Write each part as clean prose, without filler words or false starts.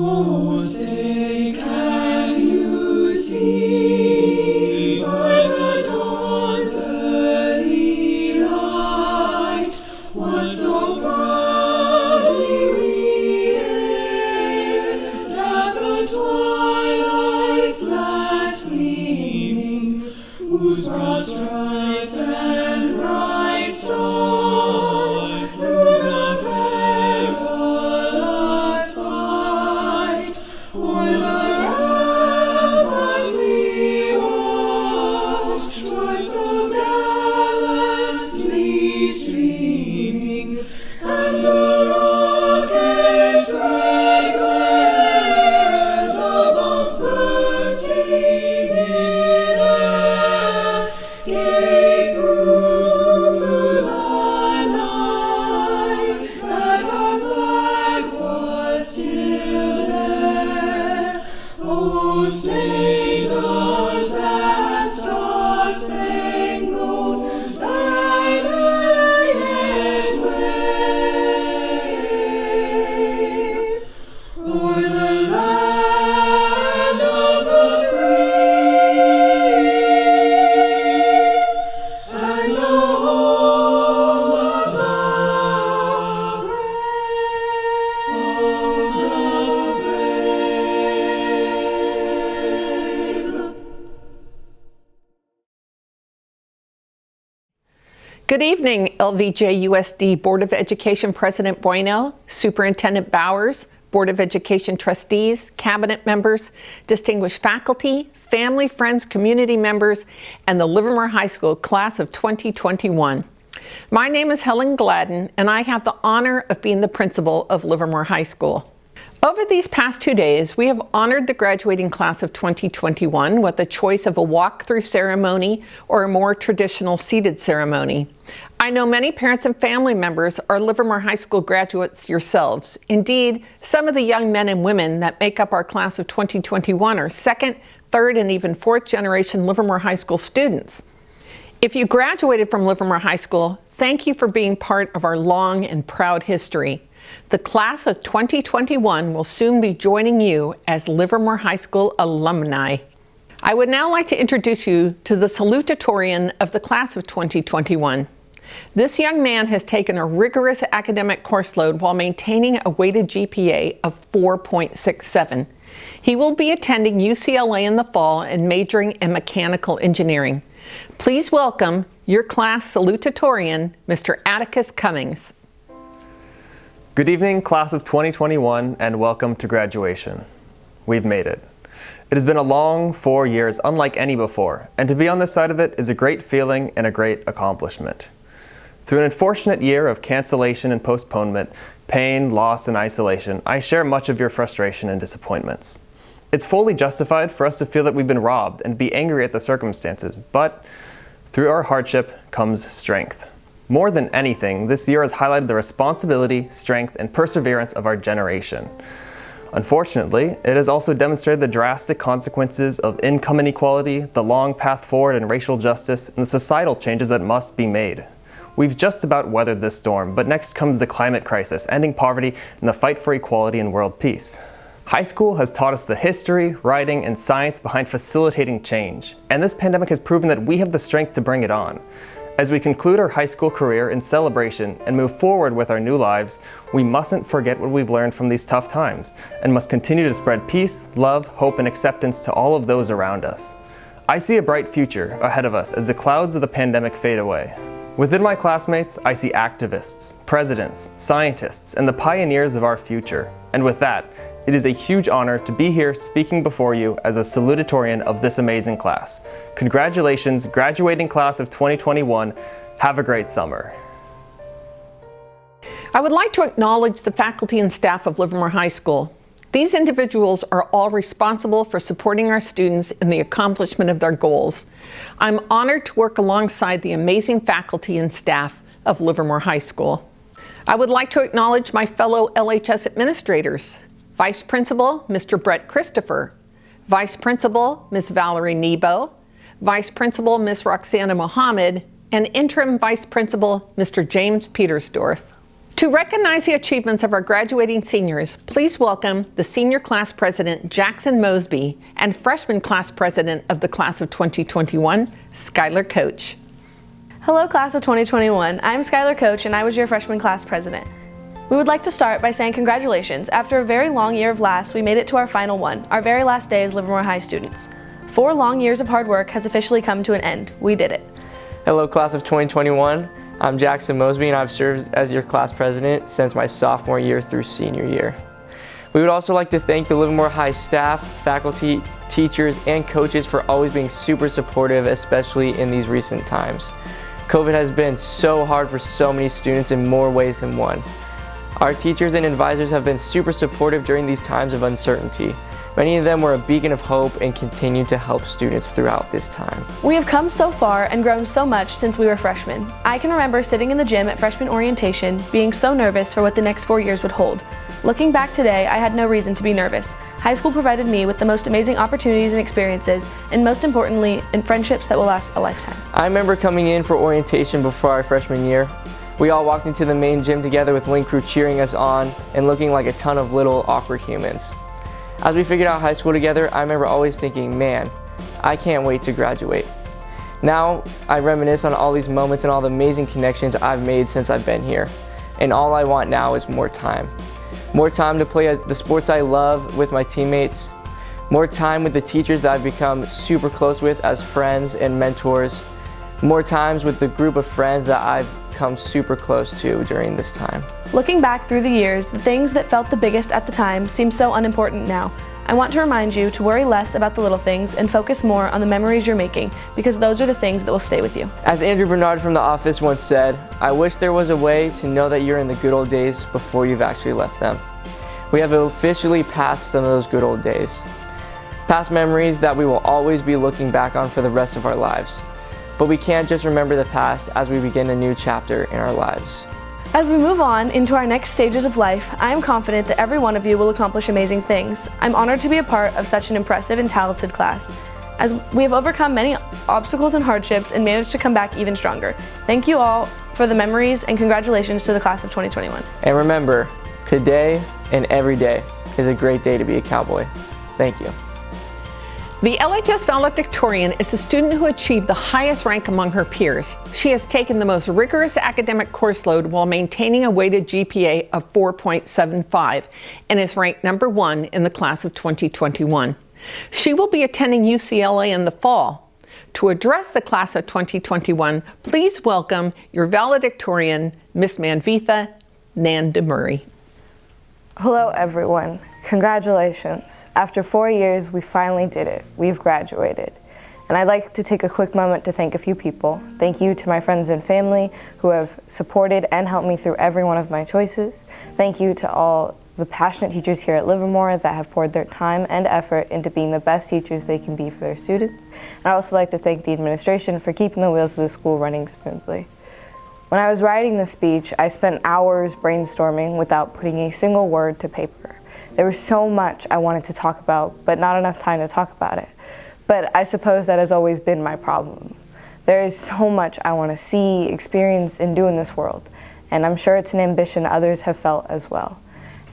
Oh, say, can you see by the dawn's early light what so proudly we hailed at the twilight's last gleaming, whose broad stripes and bright stars through the perilous fight o'er the ramparts we watched were so gallantly streaming, and the rocket's red glare, the bolts bursting in air, gave proof through the night that our flag was still there. Oh, say does that star-spangled banner yet wave o'er the land of the free and the home of the brave. Good evening, LVJUSD Board of Education President Bueno, Superintendent Bowers, Board of Education trustees, cabinet members, distinguished faculty, family, friends, community members, and the Livermore High School class of 2021. My name is Helen Gladden, and I have the honor of being the principal of Livermore High School. Over these past 2 days, we have honored the graduating class of 2021 with the choice of a walk-through ceremony or a more traditional seated ceremony. I know many parents and family members are Livermore High School graduates yourselves. Indeed, some of the young men and women that make up our class of 2021 are second, third, and even fourth generation Livermore High School students. If you graduated from Livermore High School, thank you for being part of our long and proud history. The class of 2021 will soon be joining you as Livermore High School alumni. I would now like to introduce you to the Salutatorian of the class of 2021. This young man has taken a rigorous academic course load while maintaining a weighted GPA of 4.67. He will be attending UCLA in the fall and majoring in mechanical engineering. Please welcome your class salutatorian, Mr. Atticus Cummings. Good evening, class of 2021, and welcome to graduation. We've made it. It has been a long 4 years, unlike any before, and to be on this side of it is a great feeling and a great accomplishment. Through an unfortunate year of cancellation and postponement, pain, loss, and isolation, I share much of your frustration and disappointments. It's fully justified for us to feel that we've been robbed and be angry at the circumstances, but through our hardship comes strength. More than anything, this year has highlighted the responsibility, strength, and perseverance of our generation. Unfortunately, it has also demonstrated the drastic consequences of income inequality, the long path forward in racial justice, and the societal changes that must be made. We've just about weathered this storm, but next comes the climate crisis, ending poverty, and the fight for equality and world peace. High school has taught us the history, writing, and science behind facilitating change, and this pandemic has proven that we have the strength to bring it on. As we conclude our high school career in celebration and move forward with our new lives, we mustn't forget what we've learned from these tough times and must continue to spread peace, love, hope, and acceptance to all of those around us. I see a bright future ahead of us as the clouds of the pandemic fade away. Within my classmates, I see activists, presidents, scientists, and the pioneers of our future. And with that, it is a huge honor to be here speaking before you as a salutatorian of this amazing class. Congratulations, graduating class of 2021. Have a great summer. I would like to acknowledge the faculty and staff of Livermore High School. These individuals are all responsible for supporting our students in the accomplishment of their goals. I'm honored to work alongside the amazing faculty and staff of Livermore High School. I would like to acknowledge my fellow LHS administrators. Vice Principal, Mr. Brett Christopher. Vice Principal, Ms. Valerie Nebo. Vice Principal, Ms. Roxana Mohammed. And Interim Vice Principal, Mr. James Petersdorf. To recognize the achievements of our graduating seniors, please welcome the Senior Class President, Jackson Mosby, and Freshman Class President of the Class of 2021, Skylar Coach. Hello, Class of 2021. I'm Skylar Coach, and I was your Freshman Class President. We would like to start by saying congratulations. After a very long year of lasts, we made it to our final one, our very last day as Livermore High students. 4 long years of hard work has officially come to an end. We did it. Hello, Class of 2021. I'm Jackson Mosby, and I've served as your class president since my sophomore year through senior year. We would also like to thank the Livermore High staff, faculty, teachers, and coaches for always being super supportive, especially in these recent times. COVID has been so hard for so many students in more ways than one. Our teachers and advisors have been super supportive during these times of uncertainty. Many of them were a beacon of hope and continue to help students throughout this time. We have come so far and grown so much since we were freshmen. I can remember sitting in the gym at freshman orientation, being so nervous for what the next 4 years would hold. Looking back today, I had no reason to be nervous. High school provided me with the most amazing opportunities and experiences, and most importantly, in friendships that will last a lifetime. I remember coming in for orientation before our freshman year. We all walked into the main gym together with Link Crew cheering us on and looking like a ton of little awkward humans. As we figured out high school together, I remember always thinking, man, I can't wait to graduate. Now, I reminisce on all these moments and all the amazing connections I've made since I've been here. And all I want now is more time. More time to play the sports I love with my teammates. More time with the teachers that I've become super close with as friends and mentors. More times with the group of friends that I've come super close to during this time. Looking back through the years, the things that felt the biggest at the time seem so unimportant now. I want to remind you to worry less about the little things and focus more on the memories you're making, because those are the things that will stay with you. As Andrew Bernard from The Office once said, I wish there was a way to know that you're in the good old days before you've actually left them. We have officially passed some of those good old days. Past memories that we will always be looking back on for the rest of our lives. But we can't just remember the past as we begin a new chapter in our lives. As we move on into our next stages of life, I am confident that every one of you will accomplish amazing things. I'm honored to be a part of such an impressive and talented class, as we have overcome many obstacles and hardships and managed to come back even stronger. Thank you all for the memories, and congratulations to the class of 2021. And remember, today and every day is a great day to be a cowboy. Thank you. The LHS Valedictorian is a student who achieved the highest rank among her peers. She has taken the most rigorous academic course load while maintaining a weighted GPA of 4.75 and is ranked #1 in the class of 2021. She will be attending UCLA in the fall. To address the class of 2021, please welcome your valedictorian, Miss Manvitha Nandamuri. Hello everyone. Congratulations. After 4 years, we finally did it. We've graduated. And I'd like to take a quick moment to thank a few people. Thank you to my friends and family who have supported and helped me through every one of my choices. Thank you to all the passionate teachers here at Livermore that have poured their time and effort into being the best teachers they can be for their students. And I'd also like to thank the administration for keeping the wheels of the school running smoothly. When I was writing this speech, I spent hours brainstorming without putting a single word to paper. There was so much I wanted to talk about, but not enough time to talk about it. But I suppose that has always been my problem. There is so much I want to see, experience, and do in this world, and I'm sure it's an ambition others have felt as well.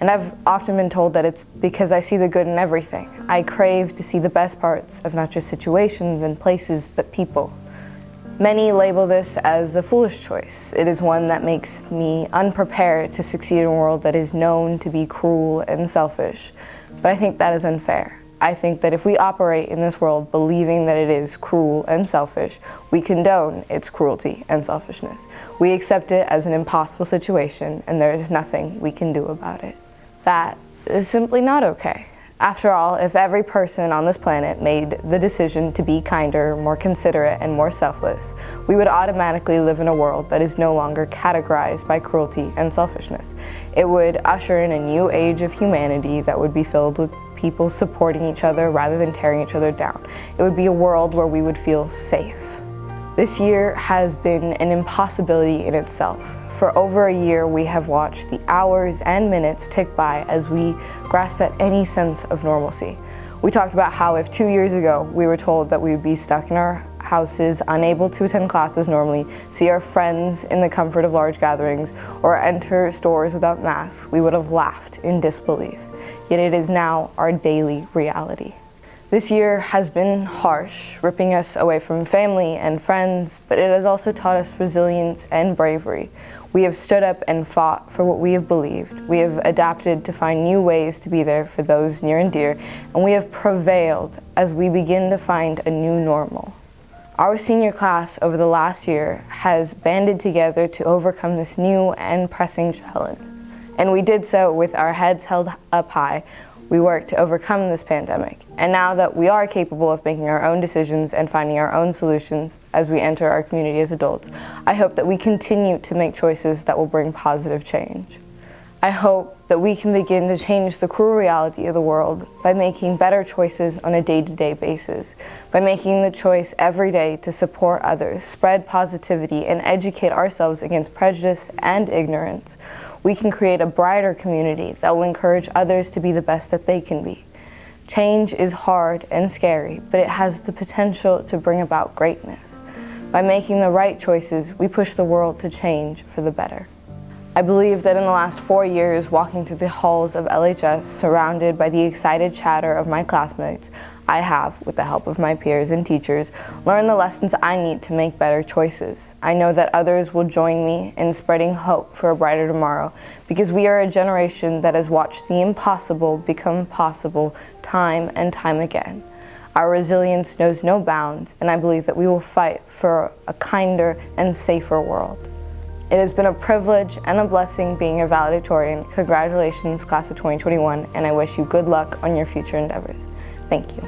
And I've often been told that it's because I see the good in everything. I crave to see the best parts of not just situations and places, but people. Many label this as a foolish choice. It is one that makes me unprepared to succeed in a world that is known to be cruel and selfish. But I think that is unfair. I think that if we operate in this world believing that it is cruel and selfish, we condone its cruelty and selfishness. We accept it as an impossible situation, and there is nothing we can do about it. That is simply not okay. After all, if every person on this planet made the decision to be kinder, more considerate, and more selfless, we would automatically live in a world that is no longer categorized by cruelty and selfishness. It would usher in a new age of humanity that would be filled with people supporting each other rather than tearing each other down. It would be a world where we would feel safe. This year has been an impossibility in itself. For over a year, we have watched the hours and minutes tick by as we grasp at any sense of normalcy. We talked about how if 2 years ago we were told that we would be stuck in our houses, unable to attend classes normally, see our friends in the comfort of large gatherings, or enter stores without masks, we would have laughed in disbelief. Yet it is now our daily reality. This year has been harsh, ripping us away from family and friends, but it has also taught us resilience and bravery. We have stood up and fought for what we have believed. We have adapted to find new ways to be there for those near and dear, and we have prevailed as we begin to find a new normal. Our senior class over the last year has banded together to overcome this new and pressing challenge. And we did so with our heads held up high. We worked to overcome this pandemic. And now that we are capable of making our own decisions and finding our own solutions as we enter our community as adults, I hope that we continue to make choices that will bring positive change. I hope that we can begin to change the cruel reality of the world by making better choices on a day-to-day basis, by making the choice every day to support others, spread positivity, and educate ourselves against prejudice and ignorance. We can create a brighter community that will encourage others to be the best that they can be. Change is hard and scary, but it has the potential to bring about greatness. By making the right choices, we push the world to change for the better. I believe that in the last 4 years, walking through the halls of LHS, surrounded by the excited chatter of my classmates, I have, with the help of my peers and teachers, learned the lessons I need to make better choices. I know that others will join me in spreading hope for a brighter tomorrow, because we are a generation that has watched the impossible become possible time and time again. Our resilience knows no bounds, and I believe that we will fight for a kinder and safer world. It has been a privilege and a blessing being a valedictorian. Congratulations, class of 2021, and I wish you good luck on your future endeavors. Thank you.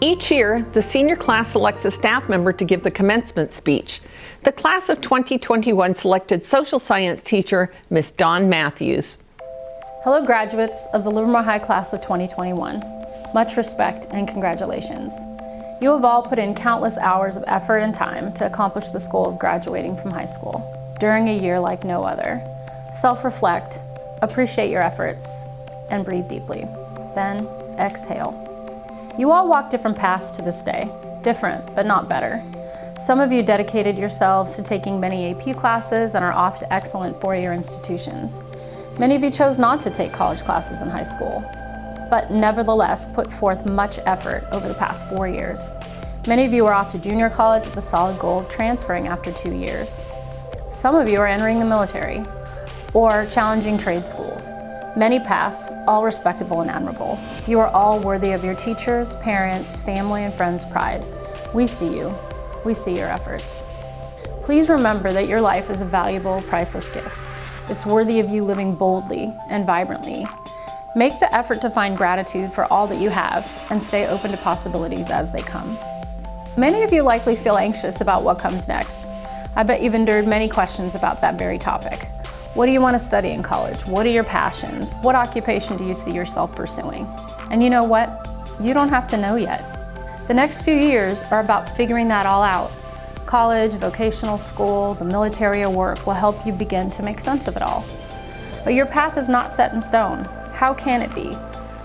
Each year, the senior class selects a staff member to give the commencement speech. The class of 2021 selected social science teacher, Miss Dawn Matthews. Hello graduates of the Livermore High class of 2021. Much respect and congratulations. You have all put in countless hours of effort and time to accomplish this goal of graduating from high school during a year like no other. Self-reflect, appreciate your efforts, and breathe deeply. Then exhale. You all walk different paths to this day, different but not better. Some of you dedicated yourselves to taking many AP classes and are off to excellent four-year institutions. Many of you chose not to take college classes in high school, but nevertheless put forth much effort over the past 4 years. Many of you are off to junior college with the solid goal of transferring after 2 years. Some of you are entering the military or challenging trade schools. Many pass, all respectable and admirable. You are all worthy of your teachers, parents, family, and friends' pride. We see you. We see your efforts. Please remember that your life is a valuable, priceless gift. It's worthy of you living boldly and vibrantly. Make the effort to find gratitude for all that you have and stay open to possibilities as they come. Many of you likely feel anxious about what comes next. I bet you've endured many questions about that very topic. What do you want to study in college? What are your passions? What occupation do you see yourself pursuing? And you know what? You don't have to know yet. The next few years are about figuring that all out. College, vocational school, the military or work will help you begin to make sense of it all. But your path is not set in stone. How can it be?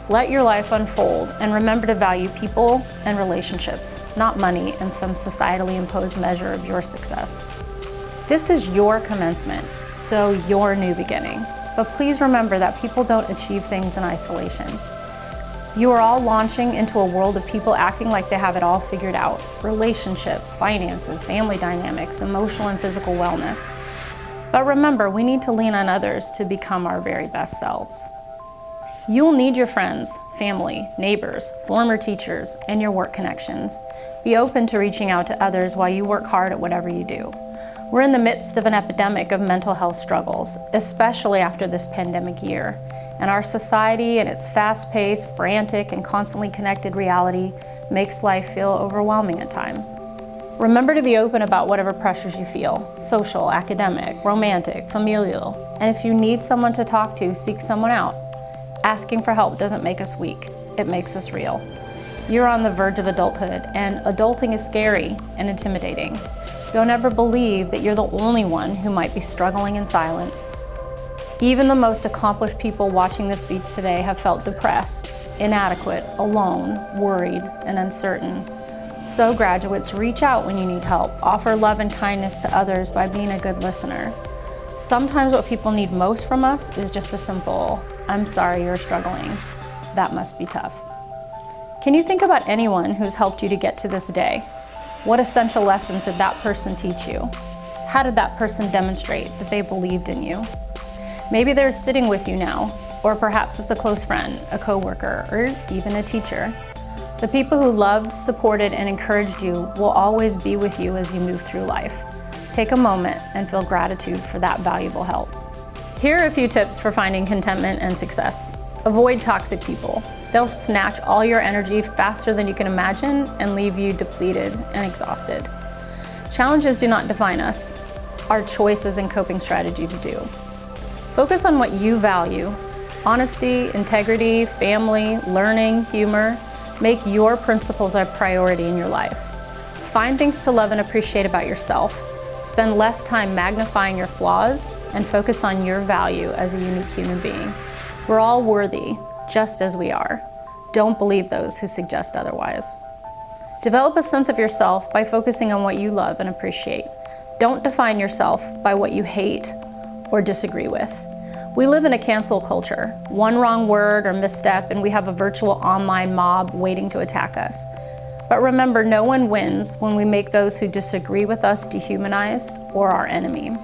Let your life unfold and remember to value people and relationships, not money and some societally imposed measure of your success. This is your commencement, so your new beginning. But please remember that people don't achieve things in isolation. You are all launching into a world of people acting like they have it all figured out. Relationships, finances, family dynamics, emotional and physical wellness. But remember, we need to lean on others to become our very best selves. You will need your friends, family, neighbors, former teachers, and your work connections. Be open to reaching out to others while you work hard at whatever you do. We're in the midst of an epidemic of mental health struggles, especially after this pandemic year. And our society and its fast-paced, frantic, and constantly connected reality makes life feel overwhelming at times. Remember to be open about whatever pressures you feel, social, academic, romantic, familial. And if you need someone to talk to, seek someone out. Asking for help doesn't make us weak, it makes us real. You're on the verge of adulthood, and adulting is scary and intimidating. Don't ever believe that you're the only one who might be struggling in silence. Even the most accomplished people watching this speech today have felt depressed, inadequate, alone, worried, and uncertain. So graduates, reach out when you need help. Offer love and kindness to others by being a good listener. Sometimes what people need most from us is just a simple, "I'm sorry you're struggling. That must be tough." Can you think about anyone who's helped you to get to this day? What essential lessons did that person teach you? How did that person demonstrate that they believed in you? Maybe they're sitting with you now, or perhaps it's a close friend, a coworker, or even a teacher. The people who loved, supported, and encouraged you will always be with you as you move through life. Take a moment and feel gratitude for that valuable help. Here are a few tips for finding contentment and success. Avoid toxic people. They'll snatch all your energy faster than you can imagine and leave you depleted and exhausted. Challenges do not define us. Our choices and coping strategies do. Focus on what you value. Honesty, integrity, family, learning, humor. Make your principles a priority in your life. Find things to love and appreciate about yourself. Spend less time magnifying your flaws and focus on your value as a unique human being. We're all worthy, just as we are. Don't believe those who suggest otherwise. Develop a sense of yourself by focusing on what you love and appreciate. Don't define yourself by what you hate or disagree with. We live in a cancel culture. One wrong word or misstep and we have a virtual online mob waiting to attack us. But remember, no one wins when we make those who disagree with us dehumanized or our enemy.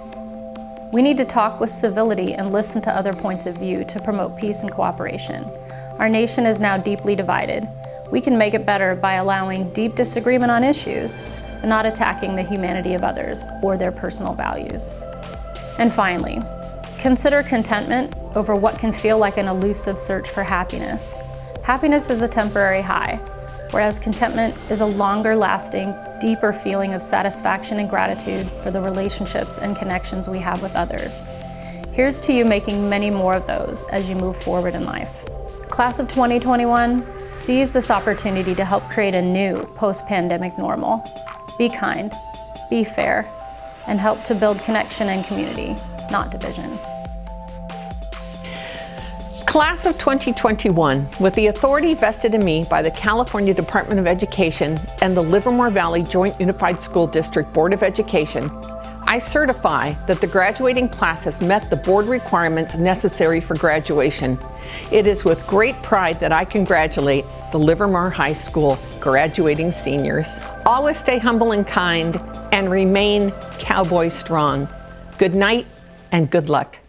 We need to talk with civility and listen to other points of view to promote peace and cooperation. Our nation is now deeply divided. We can make it better by allowing deep disagreement on issues, but not attacking the humanity of others or their personal values. And finally, consider contentment over what can feel like an elusive search for happiness. Happiness is a temporary high, whereas contentment is a longer lasting, deeper feeling of satisfaction and gratitude for the relationships and connections we have with others. Here's to you making many more of those as you move forward in life. Class of 2021, seize this opportunity to help create a new post-pandemic normal. Be kind, be fair, and help to build connection and community, not division. Class of 2021, with the authority vested in me by the California Department of Education and the Livermore Valley Joint Unified School District Board of Education, I certify that the graduating class has met the board requirements necessary for graduation. It is with great pride that I congratulate the Livermore High School graduating seniors. Always stay humble and kind and remain cowboy strong. Good night and good luck.